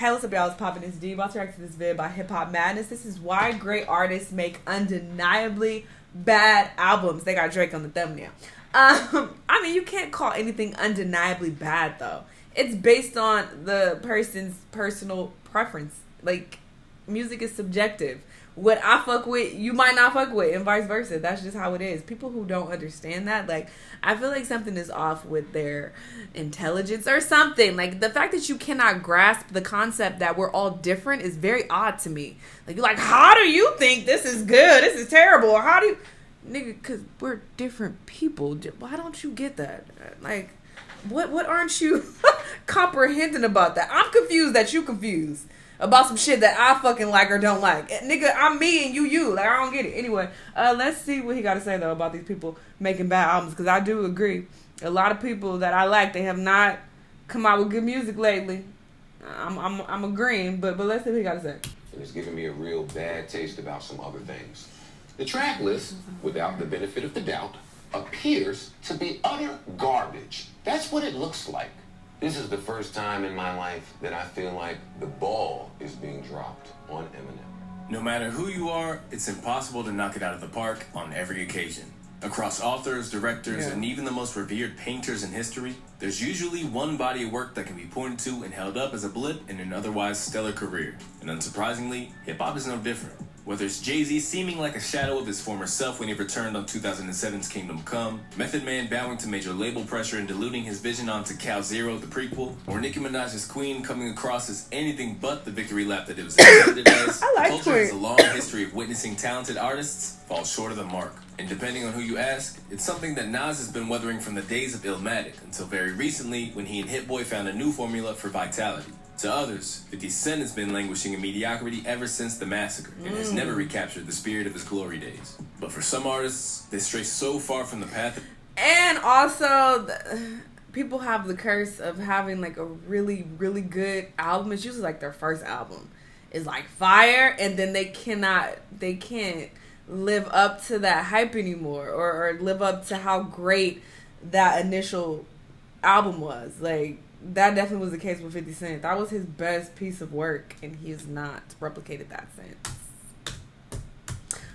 Hey, what's up, y'all? It's Poppin' This D. About to react to this vid by Hip Hop Madness. This is why great artists make undeniably bad albums. They got Drake on the thumbnail. I mean, you can't call anything undeniably bad, though. It's based on the person's personal preference. Like, music is subjective. What I fuck with, you might not fuck with, and vice versa. That's just how it is. People who don't understand that, like, I feel like something is off with their intelligence or something. Like, the fact that you cannot grasp the concept that we're all different is very odd to me. Like, you're like, how do you think this is good? This is terrible. Or how do you... Nigga, because we're different people. Why don't you get that? Like, what aren't you comprehending about that? I'm confused that you confused about some shit that I fucking like or don't like. Nigga, I'm me and you. Like, I don't get it. Anyway, let's see what he got to say, though, about these people making bad albums. Because I do agree. A lot of people that I like, they have not come out with good music lately. I'm agreeing, but let's see what he got to say. And it's giving me a real bad taste about some other things. The track list, without the benefit of the doubt, appears to be utter garbage. That's what it looks like. This is the first time in my life that I feel like the ball is being dropped on Eminem. No matter who you are, it's impossible to knock it out of the park on every occasion. Across authors, directors, and even the most revered painters in history, there's usually one body of work that can be pointed to and held up as a blip in an otherwise stellar career. And unsurprisingly, hip-hop is no different. Whether it's Jay-Z seeming like a shadow of his former self when he returned on 2007's Kingdom Come, Method Man bowing to major label pressure and diluting his vision onto Cow Zero, the prequel, or Nicki Minaj's Queen coming across as anything but the victory lap that it was intended as, culture has a long history of witnessing talented artists fall short of the mark. And depending on who you ask, it's something that Nas has been weathering from the days of Illmatic until very recently when he and Hit Boy found a new formula for vitality. To others, 50 Cent has been languishing in mediocrity ever since The Massacre and has never recaptured the spirit of his glory days. But for some artists, they stray so far from the path. And also, people have the curse of having like a really, really good album. It's usually like their first album is like fire, and then they can't live up to that hype anymore, or live up to how great that initial album was. Like, that definitely was the case with 50 Cent. That was his best piece of work, and he has not replicated that since.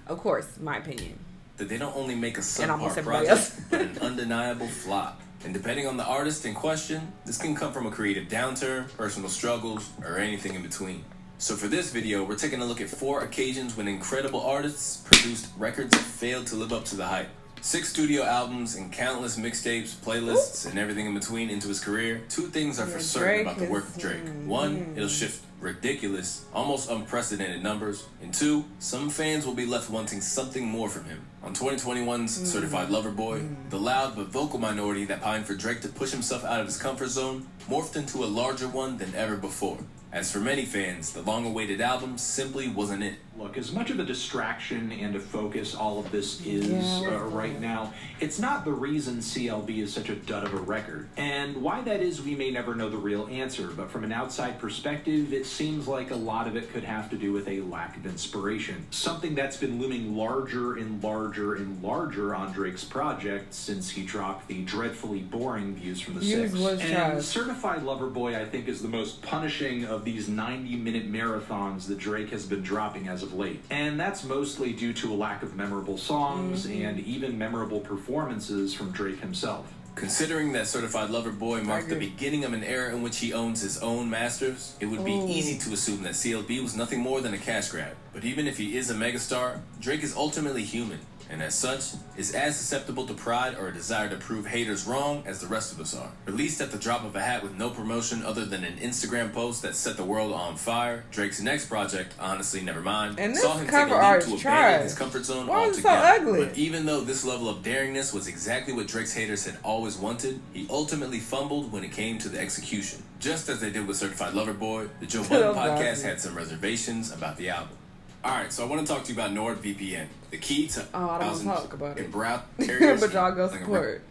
Of course, my opinion. That they don't only make a subpar project, but an undeniable flop. And depending on the artist in question, this can come from a creative downturn, personal struggles, or anything in between. So for this video, we're taking a look at 4 occasions when incredible artists produced records that failed to live up to the hype. 6 studio albums and countless mixtapes, playlists, and everything in between into his career. 2 things are for certain about the work of Drake. 1, it'll shift ridiculous, almost unprecedented numbers. And 2, some fans will be left wanting something more from him. On 2021's Certified Lover Boy, the loud but vocal minority that pined for Drake to push himself out of his comfort zone morphed into a larger one than ever before. As for many fans, the long-awaited album simply wasn't it. Look, as much of a distraction and a focus all of this is right now, it's not the reason CLB is such a dud of a record. And why that is, we may never know the real answer, but from an outside perspective, it seems like a lot of it could have to do with a lack of inspiration. Something that's been looming larger and larger and larger on Drake's project since he dropped the dreadfully boring Views from the Six. And Certified Lover Boy, I think, is the most punishing of these 90-minute marathons that Drake has been dropping as of late. And that's mostly due to a lack of memorable songs and even memorable performances from Drake himself. Considering that Certified Lover Boy marked the beginning of an era in which he owns his own masters, it would be easy to assume that CLB was nothing more than a cash grab. But even if he is a megastar, Drake is ultimately human, and as such, is as susceptible to pride or a desire to prove haters wrong as the rest of us are. Released at the drop of a hat with no promotion other than an Instagram post that set the world on fire, Drake's next project, Honestly Nevermind, saw him take a leap to abandon his comfort zone altogether. But even though this level of daringness was exactly what Drake's haters had always wanted, he ultimately fumbled when it came to the execution. Just as they did with Certified Lover Boy, the Joe Budden podcast had some reservations about the album. Alright, so I want to talk to you about NordVPN. The key to I don't want to talk about it. Brown areas. But y'all go support.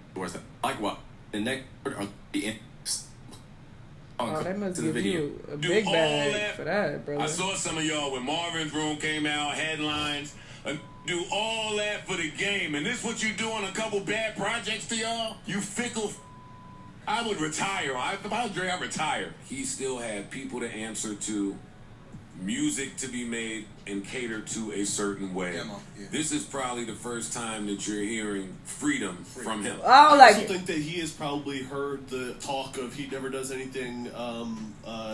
Like what? The next or the they must give you a big bag for that, brother. I saw some of y'all when Marvin's Room came out, headlines, do all that for the game. And this what you do on a couple bad projects to y'all? You fickle I would retire. If I was Dre, I'd retire. He still had people to answer to, music to be made and catered to a certain way. Yeah. This is probably the first time that you're hearing freedom from him. I also think that he has probably heard the talk of he never does anything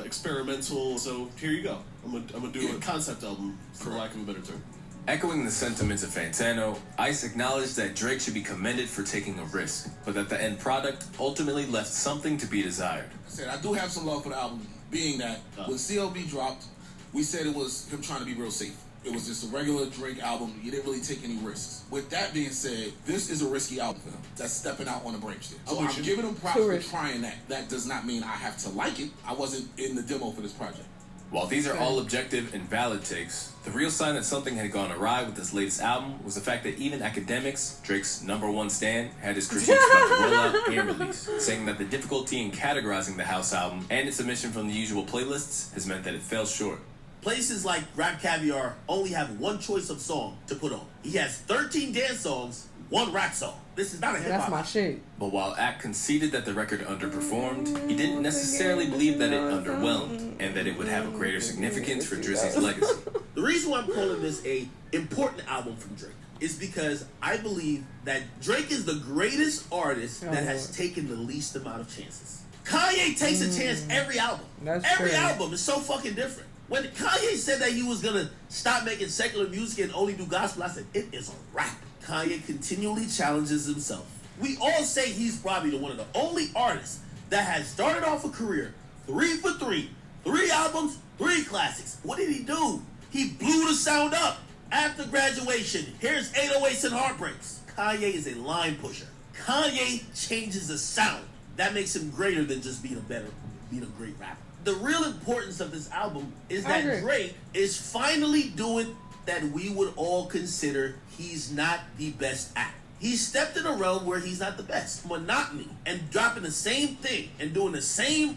experimental. So here you go. I'm gonna do a concept album, for lack of a better term. Echoing the sentiments of Fantano, Ice acknowledged that Drake should be commended for taking a risk, but that the end product ultimately left something to be desired. I said, I do have some love for the album, being that when CLB dropped, we said it was him trying to be real safe. It was just a regular Drake album. You didn't really take any risks. With that being said, this is a risky album for him. That's stepping out on a branch there. So I'm giving him props for trying that. That does not mean I have to like it. I wasn't in the demo for this project. While these are all objective and valid takes, the real sign that something had gone awry with this latest album was the fact that even academics, Drake's #1 stan, had his critiques about the rollout and release, saying that the difficulty in categorizing the House album and its omission from the usual playlists has meant that it fell short. Places like Rap Caviar only have one choice of song to put on. He has 13 dance songs, one rap song. This is not a hip-hop. That's my shit. But while Act conceded that the record underperformed, he didn't necessarily believe that it underwhelmed, and that it would have a greater significance for Drizzy's legacy. The reason why I'm calling this a important album from Drake is because I believe that Drake is the greatest artist that has taken the least amount of chances. Kanye takes a chance every album. Every album is so fucking different. When Kanye said that he was gonna stop making secular music and only do gospel, I said, it is a wrap. Kanye continually challenges himself. We all say he's probably one of the only artists that has started off a career 3 for 3, 3 albums, 3 classics. What did he do? He blew the sound up. After graduation, here's 808s and Heartbreaks. Kanye is a line pusher. Kanye changes the sound. That makes him greater than just being a great rapper. The real importance of this album is that Drake is finally doing that we would all consider he's not the best at. He stepped in a realm where he's not the best. Monotony and dropping the same thing and doing the same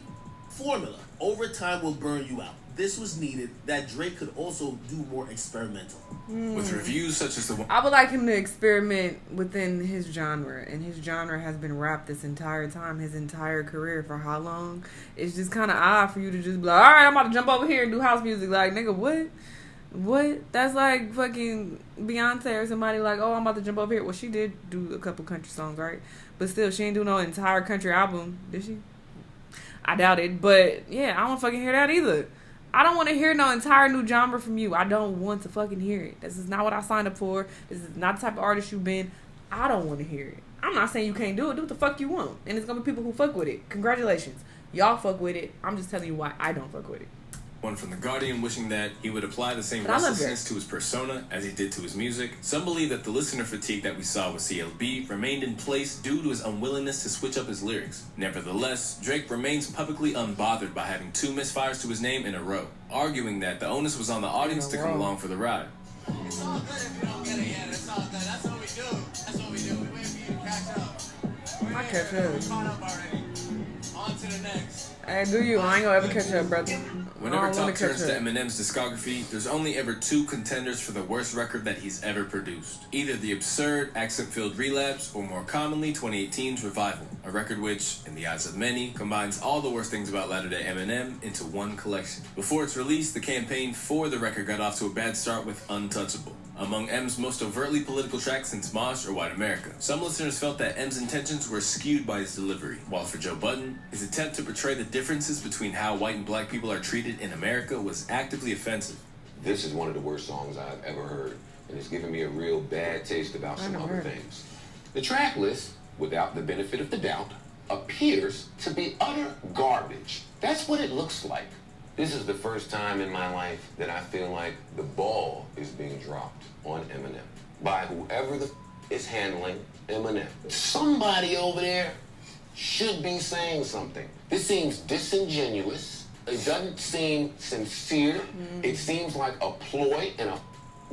formula over time will burn you out. This was needed that Drake could also do more experimental. With reviews such as the one... I would like him to experiment within his genre, and his genre has been rap this entire time, his entire career. For how long? It's just kind of odd for you to just be like, alright, I'm about to jump over here and do house music. Like, nigga, what? What? That's like fucking Beyonce or somebody like, oh, I'm about to jump over here. Well, she did do a couple country songs, right? But still, she ain't do no entire country album, did she? I doubt it. But, yeah, I don't fucking hear that either. I don't want to hear no entire new genre from you. I don't want to fucking hear it. This is not what I signed up for. This is not the type of artist you've been. I don't want to hear it. I'm not saying you can't do it. Do what the fuck you want. And it's going to be people who fuck with it. Congratulations. Y'all fuck with it. I'm just telling you why I don't fuck with it. One from The Guardian wishing that he would apply the same restlessness to his persona as he did to his music. Some believe that the listener fatigue that we saw with CLB remained in place due to his unwillingness to switch up his lyrics. Nevertheless, Drake remains publicly unbothered by having 2 misfires to his name in a row, arguing that the onus was on the audience to come along for the ride. It's all good if you don't get it yet. It's all good. That's what we do. That's what we do. We wait for you to catch up. I catch up. We caught up already. On to the next. Hey, do you? I ain't gonna ever catch up, brother. Whenever talk turns to Eminem's discography, there's only ever 2 contenders for the worst record that he's ever produced. Either the absurd, accent-filled Relapse, or more commonly, 2018's Revival. A record which, in the eyes of many, combines all the worst things about latter-day Eminem into one collection. Before its release, the campaign for the record got off to a bad start with Untouchable, among M's most overtly political tracks since Mosh or White America. Some listeners felt that M's intentions were skewed by his delivery, while for Joe Budden, his attempt to portray the differences between how white and black people are treated in America was actively offensive. This is one of the worst songs I've ever heard, and it's given me a real bad taste about some other things. The track list, without the benefit of the doubt, appears to be utter garbage. That's what it looks like. This is the first time in my life that I feel like the ball is being dropped on Eminem by whoever is handling Eminem. Somebody over there should be saying something. This seems disingenuous. It doesn't seem sincere. It seems like a ploy and a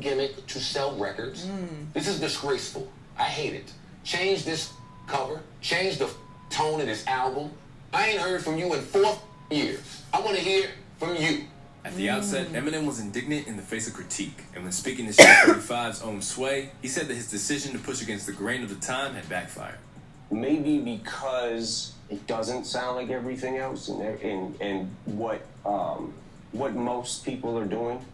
gimmick to sell records. This is disgraceful. I hate it. Change this cover. Change the tone of this album. I ain't heard from you in 4 years. I want to hear from you. At the outset, Eminem was indignant in the face of critique, and when speaking to Shaq 35's own Sway, he said that his decision to push against the grain of the time had backfired. Maybe because it doesn't sound like everything else, and what most people are doing.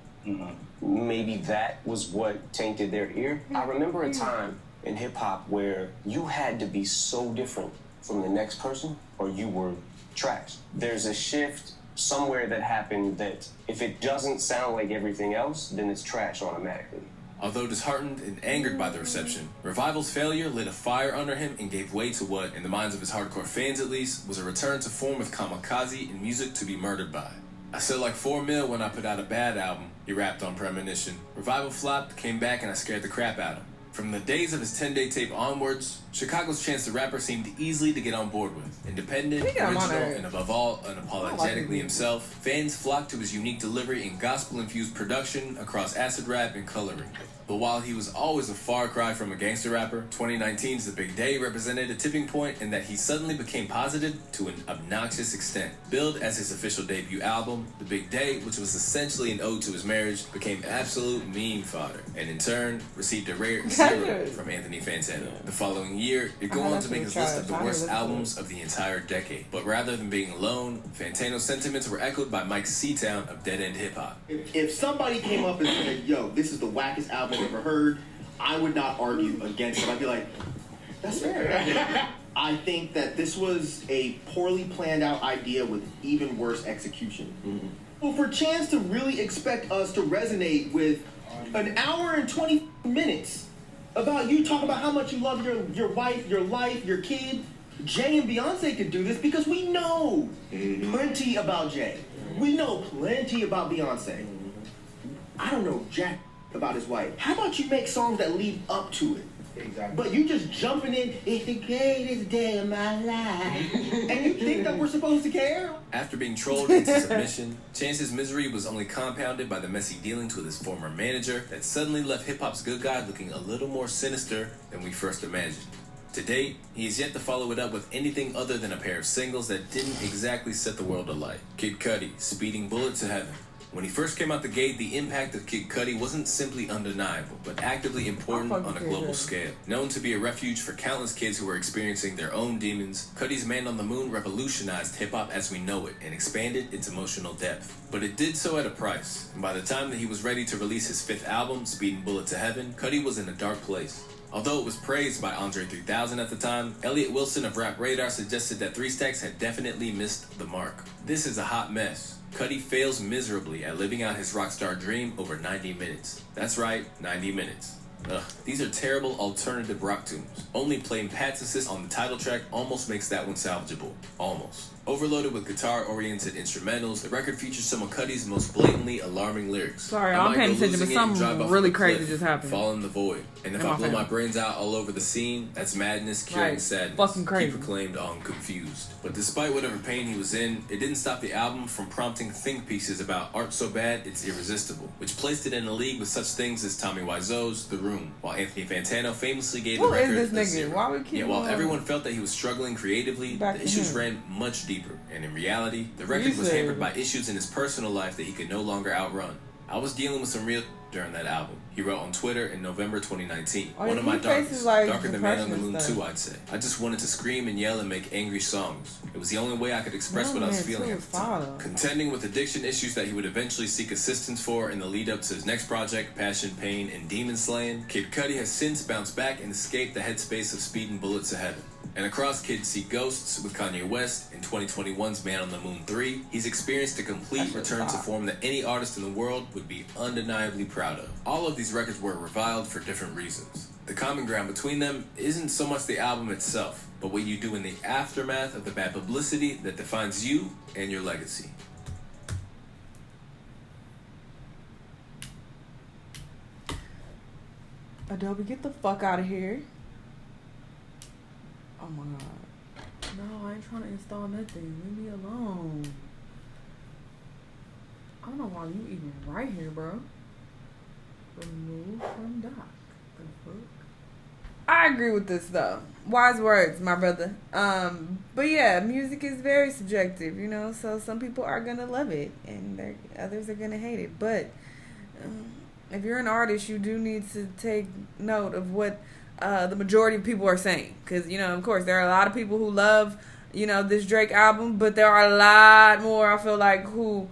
Maybe that was what tainted their ear. I remember a time in hip hop where you had to be so different from the next person or you were trash. There's a shift somewhere that happened that if it doesn't sound like everything else, then it's trash automatically. Although disheartened and angered by the reception, Revival's failure lit a fire under him and gave way to what, in the minds of his hardcore fans at least, was a return to form with kamikaze and music to be murdered by. I said like 4 mil when I put out a bad album, he rapped on Premonition. Revival flopped, came back, and I scared the crap out of him. From the days of his 10-day tape onwards, Chicago's Chance the Rapper seemed easily to get on board with. Independent, original, and above all, unapologetically himself, fans flocked to his unique delivery and gospel-infused production across acid rap and coloring. But while he was always a far cry from a gangster rapper, 2019's The Big Day represented a tipping point in that he suddenly became positive to an obnoxious extent. Billed as his official debut album, The Big Day, which was essentially an ode to his marriage, became absolute meme fodder, and in turn, received a rare 0 from Anthony Fantano. The following year, it go on to make his list of the worst albums of the entire decade. But rather than being alone, Fantano's sentiments were echoed by Mike Seatown of Dead End Hip Hop. If somebody came up and said, yo, this is the wackest album I've ever heard, I would not argue against it. I'd be like, that's fair. I think that this was a poorly planned out idea with even worse execution. Well, for Chance to really expect us to resonate with an hour and 20 minutes about you talking about how much you love your wife, your life, your kid, Jay and Beyonce could do this because we know plenty about Jay. We know plenty about Beyonce. I don't know jack about his wife. How about you make songs that lead up to it? Exactly. But you just jumping in, it's the greatest day of my life. And you think that we're supposed to care? After being trolled into submission, Chance's misery was only compounded by the messy dealings with his former manager that suddenly left hip-hop's good guy looking a little more sinister than we first imagined. To date, he has yet to follow it up with anything other than a pair of singles that didn't exactly set the world alight. Kid Cudi, Speeding Bullet to Heaven. When he first came out the gate, the impact of Kid Cudi wasn't simply undeniable, but actively important on a global scale. Known to be a refuge for countless kids who were experiencing their own demons, Cudi's Man on the Moon revolutionized hip-hop as we know it and expanded its emotional depth. But it did so at a price, and by the time that he was ready to release his 5th album, Speeding Bullet to Heaven, Cudi was in a dark place. Although it was praised by Andre 3000 at the time, Elliot Wilson of Rap Radar suggested that 3 Stacks had definitely missed the mark. This is a hot mess. Cudi fails miserably at living out his rockstar dream over 90 minutes. That's right, 90 minutes. Ugh, these are terrible alternative rock tunes. Only playing Pat's assist on the title track almost makes that one salvageable. Almost. Overloaded with guitar-oriented instrumentals, the record features some of Cudi's most blatantly alarming lyrics. Sorry, I'm paying attention, but something really crazy just happened. Fall in the void. And if I blow my brains out all over the scene, that's madness curing sadness. Fucking crazy. He proclaimed on Confused. But despite whatever pain he was in, it didn't stop the album from prompting think pieces about art so bad it's irresistible, which placed it in a league with such things as Tommy Wiseau's The Room, while Anthony Fantano famously gave the record this a nigga? 0. Why we keep while everyone felt that he was struggling creatively, the issues ran much deeper. And in reality, the record was hampered by issues in his personal life that he could no longer outrun. I was dealing with some real during that album, he wrote on Twitter in November 2019. One of my darkest, darker than Man on the Moon 2, I'd say. I just wanted to scream and yell and make angry songs. It was the only way I could express what I was feeling at the time. Contending with addiction issues that he would eventually seek assistance for in the lead up to his next project, Passion, Pain, and Demon Slaying, Kid Cudi has since bounced back and escaped the headspace of Speeding Bullet to Heaven. And across Kids See Ghosts with Kanye West and 2021's Man on the Moon 3, he's experienced a complete return to form that any artist in the world would be undeniably proud of. All of these records were reviled for different reasons. The common ground between them isn't so much the album itself, but what you do in the aftermath of the bad publicity that defines you and your legacy. Adobe, get the fuck out of here. Oh my god. No, I ain't trying to install nothing. Leave me alone. I don't know why you even right here, bro. Remove from doc. The fuck? I agree with this though. Wise words, my brother. But yeah, music is very subjective, you know, so some people are gonna love it and others are gonna hate it. But if you're an artist, you do need to take note of what the majority of people are saying, because, you know, of course there are a lot of people who love, this Drake album, but there are a lot more, I feel like, who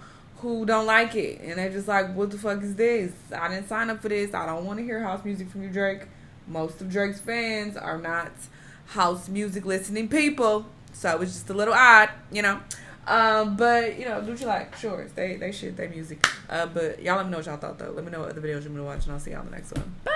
don't like it, and they're just like, what the fuck is this? I didn't sign up for this. I don't want to hear house music from you, Drake. Most of Drake's fans are not house music listening people, so it's just a little odd, but do what you like. Sure, they shit, they music. But y'all let me know what y'all thought, though. Let me know what other videos you want me to watch, and I'll see y'all in the next one. Bye.